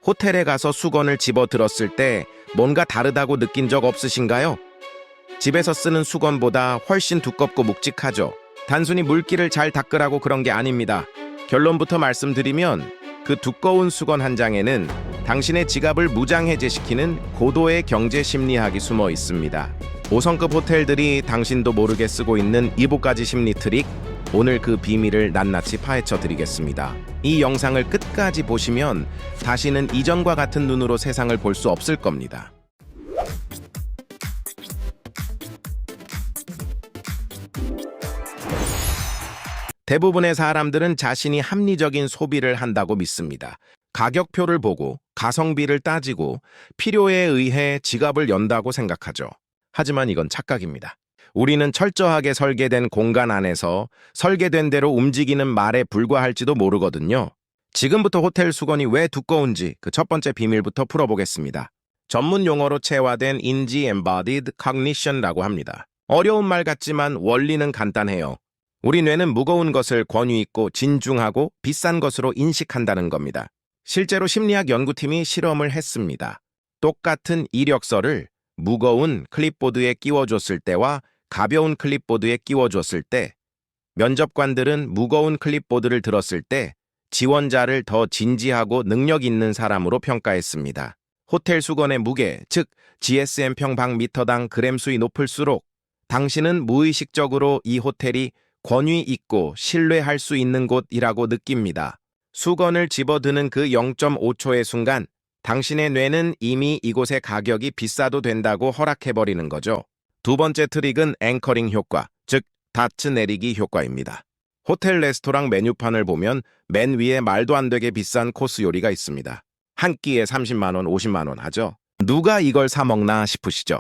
호텔에 가서 수건을 집어 들었을 때 뭔가 다르다고 느낀 적 없으신가요? 집에서 쓰는 수건보다 훨씬 두껍고 묵직하죠. 단순히 물기를 잘 닦으라고 그런 게 아닙니다. 결론부터 말씀드리면 그 두꺼운 수건 한 장에는 당신의 지갑을 무장해제시키는 고도의 경제 심리학이 숨어 있습니다. 5성급 호텔들이 당신도 모르게 쓰고 있는 7가지 심리 트릭, 오늘 그 비밀을 낱낱이 파헤쳐 드리겠습니다. 이 영상을 끝까지 보시면 다시는 이전과 같은 눈으로 세상을 볼 수 없을 겁니다. 대부분의 사람들은 자신이 합리적인 소비를 한다고 믿습니다. 가격표를 보고 가성비를 따지고 필요에 의해 지갑을 연다고 생각하죠. 하지만 이건 착각입니다. 우리는 철저하게 설계된 공간 안에서 설계된 대로 움직이는 말에 불과할지도 모르거든요. 지금부터 호텔 수건이 왜 두꺼운지 그 첫 번째 비밀부터 풀어보겠습니다. 전문 용어로 체화된 인지 embodied cognition라고 합니다. 어려운 말 같지만 원리는 간단해요. 우리 뇌는 무거운 것을 권위 있고 진중하고 비싼 것으로 인식한다는 겁니다. 실제로 심리학 연구팀이 실험을 했습니다. 똑같은 이력서를 무거운 클립보드에 끼워줬을 때와 가벼운 클립보드에 끼워줬을 때, 면접관들은 무거운 클립보드를 들었을 때 지원자를 더 진지하고 능력 있는 사람으로 평가했습니다. 호텔 수건의 무게, 즉 GSM 평방미터당 그램 수이 높을수록 당신은 무의식적으로 이 호텔이 권위 있고 신뢰할 수 있는 곳이라고 느낍니다. 수건을 집어드는 그 0.5초의 순간 당신의 뇌는 이미 이곳의 가격이 비싸도 된다고 허락해버리는 거죠. 두 번째 트릭은 앵커링 효과, 즉 닫츠 내리기 효과입니다. 호텔 레스토랑 메뉴판을 보면 맨 위에 말도 안 되게 비싼 코스 요리가 있습니다. 한 끼에 30만 원, 50만 원 하죠. 누가 이걸 사 먹나 싶으시죠?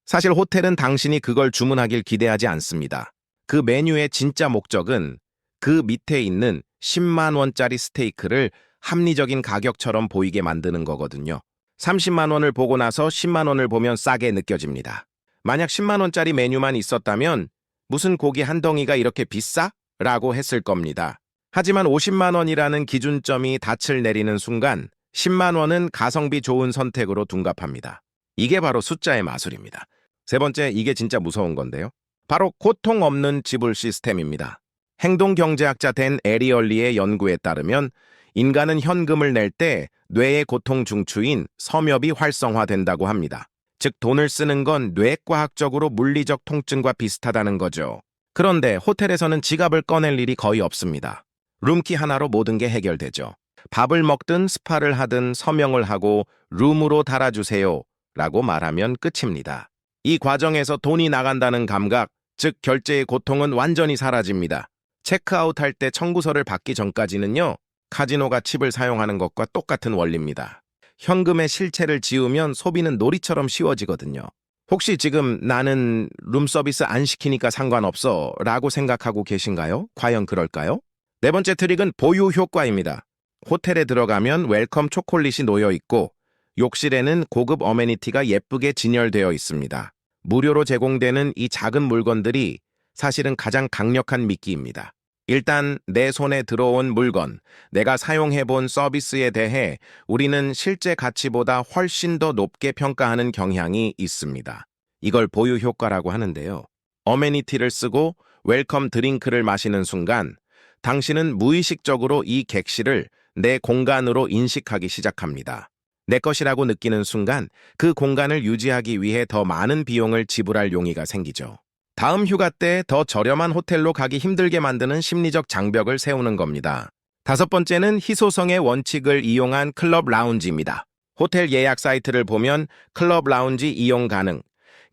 사실 호텔은 당신이 그걸 주문하길 기대하지 않습니다. 그 메뉴의 진짜 목적은 그 밑에 있는 10만 원짜리 스테이크를 합리적인 가격처럼 보이게 만드는 거거든요. 30만 원을 보고 나서 10만 원을 보면 싸게 느껴집니다. 만약 10만 원짜리 메뉴만 있었다면 무슨 고기 한 덩이가 이렇게 비싸? 라고 했을 겁니다. 하지만 50만 원이라는 기준점이 닻을 내리는 순간 10만 원은 가성비 좋은 선택으로 둔갑합니다. 이게 바로 숫자의 마술입니다. 세 번째, 이게 진짜 무서운 건데요. 바로 고통 없는 지불 시스템입니다. 행동경제학자 댄 에리얼리의 연구에 따르면 인간은 현금을 낼 때 뇌의 고통 중추인 섬엽이 활성화된다고 합니다. 즉 돈을 쓰는 건 뇌과학적으로 물리적 통증과 비슷하다는 거죠. 그런데 호텔에서는 지갑을 꺼낼 일이 거의 없습니다. 룸키 하나로 모든 게 해결되죠. 밥을 먹든 스파를 하든 서명을 하고 룸으로 달아주세요 라고 말하면 끝입니다. 이 과정에서 돈이 나간다는 감각, 즉 결제의 고통은 완전히 사라집니다. 체크아웃할 때 청구서를 받기 전까지는요, 카지노가 칩을 사용하는 것과 똑같은 원리입니다. 현금의 실체를 지우면 소비는 놀이처럼 쉬워지거든요. 혹시 지금 나는 룸서비스 안 시키니까 상관없어 라고 생각하고 계신가요? 과연 그럴까요? 네 번째 트릭은 보유 효과입니다. 호텔에 들어가면 웰컴 초콜릿이 놓여 있고 욕실에는 고급 어메니티가 예쁘게 진열되어 있습니다. 무료로 제공되는 이 작은 물건들이 사실은 가장 강력한 미끼입니다. 일단 내 손에 들어온 물건, 내가 사용해본 서비스에 대해 우리는 실제 가치보다 훨씬 더 높게 평가하는 경향이 있습니다. 이걸 보유 효과라고 하는데요. 어메니티를 쓰고 웰컴 드링크를 마시는 순간 당신은 무의식적으로 이 객실을 내 공간으로 인식하기 시작합니다. 내 것이라고 느끼는 순간 그 공간을 유지하기 위해 더 많은 비용을 지불할 용의가 생기죠. 다음 휴가 때 더 저렴한 호텔로 가기 힘들게 만드는 심리적 장벽을 세우는 겁니다. 다섯 번째는 희소성의 원칙을 이용한 클럽 라운지입니다. 호텔 예약 사이트를 보면 클럽 라운지 이용 가능.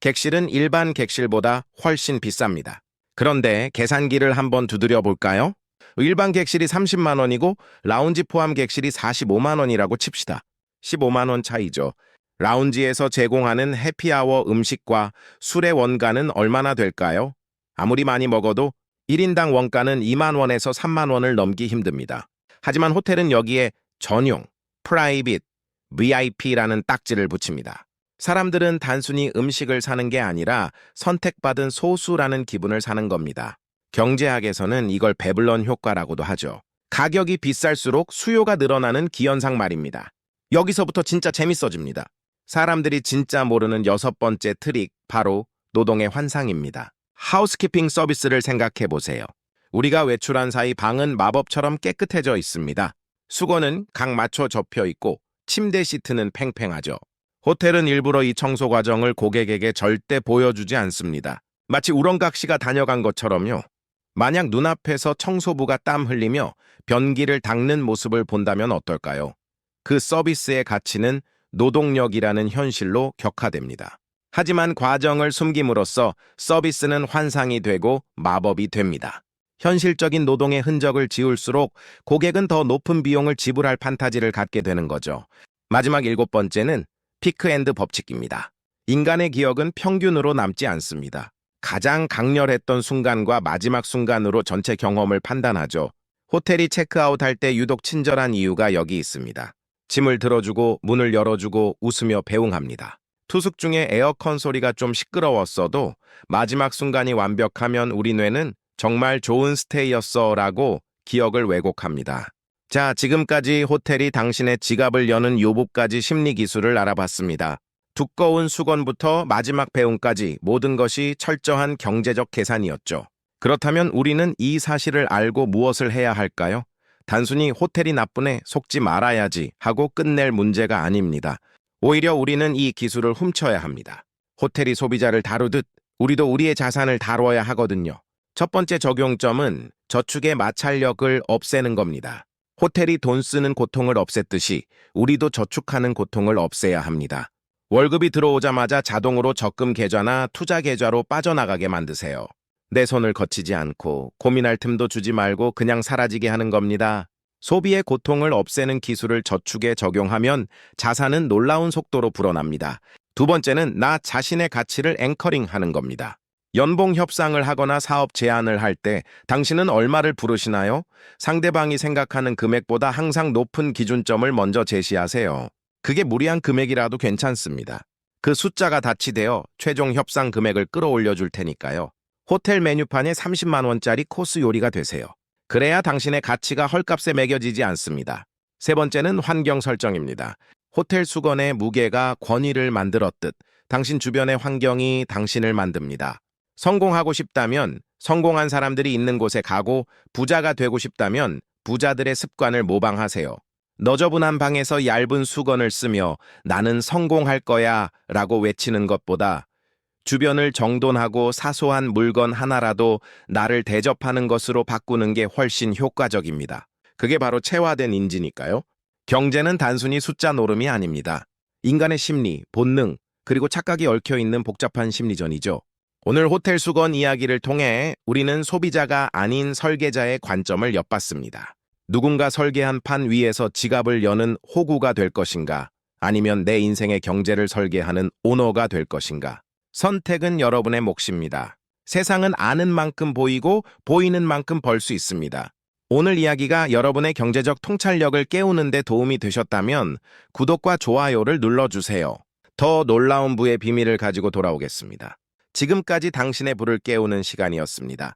객실은 일반 객실보다 훨씬 비쌉니다. 그런데 계산기를 한번 두드려 볼까요? 일반 객실이 30만 원이고 라운지 포함 객실이 45만 원이라고 칩시다. 15만 원 차이죠. 라운지에서 제공하는 해피아워 음식과 술의 원가는 얼마나 될까요? 아무리 많이 먹어도 1인당 원가는 2만 원에서 3만 원을 넘기 힘듭니다. 하지만 호텔은 여기에 전용, 프라이빗, VIP라는 딱지를 붙입니다. 사람들은 단순히 음식을 사는 게 아니라 선택받은 소수라는 기분을 사는 겁니다. 경제학에서는 이걸 베블런 효과라고도 하죠. 가격이 비쌀수록 수요가 늘어나는 기현상 말입니다. 여기서부터 진짜 재밌어집니다. 사람들이 진짜 모르는 여섯 번째 트릭, 바로 노동의 환상입니다. 하우스키핑 서비스를 생각해 보세요. 우리가 외출한 사이 방은 마법처럼 깨끗해져 있습니다. 수건은 각 맞춰 접혀 있고 침대 시트는 팽팽하죠. 호텔은 일부러 이 청소 과정을 고객에게 절대 보여주지 않습니다. 마치 우렁각시가 다녀간 것처럼요. 만약 눈앞에서 청소부가 땀 흘리며 변기를 닦는 모습을 본다면 어떨까요? 그 서비스의 가치는 노동력이라는 현실로 격화됩니다. 하지만 과정을 숨김으로써 서비스는 환상이 되고 마법이 됩니다. 현실적인 노동의 흔적을 지울수록 고객은 더 높은 비용을 지불할 판타지를 갖게 되는 거죠. 마지막 일곱 번째는 피크앤드 법칙입니다. 인간의 기억은 평균으로 남지 않습니다. 가장 강렬했던 순간과 마지막 순간으로 전체 경험을 판단하죠. 호텔이 체크아웃할 때 유독 친절한 이유가 여기 있습니다. 짐을 들어주고 문을 열어주고 웃으며 배웅합니다. 투숙 중에 에어컨 소리가 좀 시끄러웠어도 마지막 순간이 완벽하면 우리 뇌는 정말 좋은 스테이였어 라고 기억을 왜곡합니다. 자, 지금까지 호텔이 당신의 지갑을 여는 요법까지 심리 기술을 알아봤습니다. 두꺼운 수건부터 마지막 배웅까지 모든 것이 철저한 경제적 계산이었죠. 그렇다면 우리는 이 사실을 알고 무엇을 해야 할까요? 단순히 호텔이 나쁘네, 속지 말아야지 하고 끝낼 문제가 아닙니다. 오히려 우리는 이 기술을 훔쳐야 합니다. 호텔이 소비자를 다루듯 우리도 우리의 자산을 다뤄야 하거든요. 첫 번째 적용점은 저축의 마찰력을 없애는 겁니다. 호텔이 돈 쓰는 고통을 없앴듯이 우리도 저축하는 고통을 없애야 합니다. 월급이 들어오자마자 자동으로 적금 계좌나 투자 계좌로 빠져나가게 만드세요. 내 손을 거치지 않고 고민할 틈도 주지 말고 그냥 사라지게 하는 겁니다. 소비의 고통을 없애는 기술을 저축에 적용하면 자산은 놀라운 속도로 불어납니다. 두 번째는 나 자신의 가치를 앵커링하는 겁니다. 연봉 협상을 하거나 사업 제안을 할 때 당신은 얼마를 부르시나요? 상대방이 생각하는 금액보다 항상 높은 기준점을 먼저 제시하세요. 그게 무리한 금액이라도 괜찮습니다. 그 숫자가 다치되어 최종 협상 금액을 끌어올려 줄 테니까요. 호텔 메뉴판에 30만 원짜리 코스 요리가 되세요. 그래야 당신의 가치가 헐값에 매겨지지 않습니다. 세 번째는 환경 설정입니다. 호텔 수건의 무게가 권위를 만들었듯 당신 주변의 환경이 당신을 만듭니다. 성공하고 싶다면 성공한 사람들이 있는 곳에 가고 부자가 되고 싶다면 부자들의 습관을 모방하세요. 너저분한 방에서 얇은 수건을 쓰며 나는 성공할 거야 라고 외치는 것보다 주변을 정돈하고 사소한 물건 하나라도 나를 대접하는 것으로 바꾸는 게 훨씬 효과적입니다. 그게 바로 체화된 인지니까요. 경제는 단순히 숫자 노름이 아닙니다. 인간의 심리, 본능, 그리고 착각이 얽혀있는 복잡한 심리전이죠. 오늘 호텔 수건 이야기를 통해 우리는 소비자가 아닌 설계자의 관점을 엿봤습니다. 누군가 설계한 판 위에서 지갑을 여는 호구가 될 것인가? 아니면 내 인생의 경제를 설계하는 오너가 될 것인가? 선택은 여러분의 몫입니다. 세상은 아는 만큼 보이고 보이는 만큼 벌 수 있습니다. 오늘 이야기가 여러분의 경제적 통찰력을 깨우는 데 도움이 되셨다면 구독과 좋아요를 눌러주세요. 더 놀라운 부의 비밀을 가지고 돌아오겠습니다. 지금까지 당신의 부를 깨우는 시간이었습니다.